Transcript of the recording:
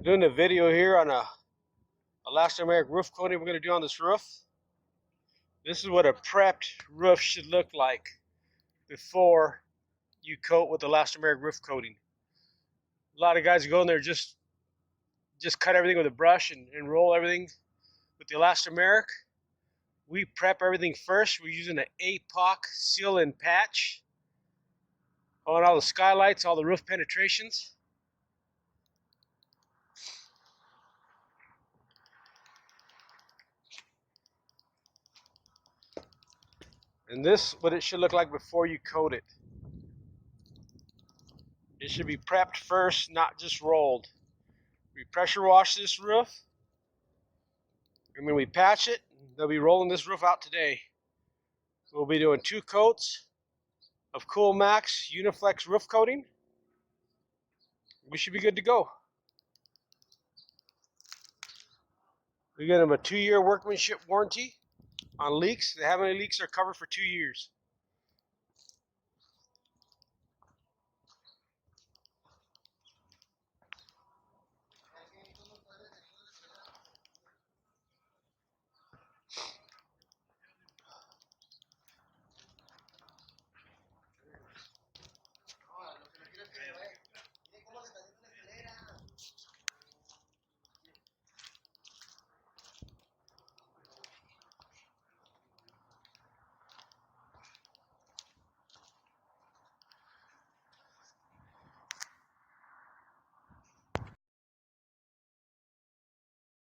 Doing a video here on a elastomeric roof coating we're going to do on this roof. This is what a prepped roof should look like before you coat with elastomeric roof coating. A lot of guys go in there just cut everything with a brush and roll everything with the elastomeric. We prep everything first. We're using an APOC seal and patch on all the skylights, all the roof penetrations. And this is what it should look like before you coat it. It should be prepped first, not just rolled. We pressure wash this roof, and when we patch it, they'll be rolling this roof out today. So we'll be doing 2 coats of Cool Max Uniflex roof coating. We should be good to go. We get them a 2-year workmanship warranty on leaks. If they have any leaks, they're covered for 2 years.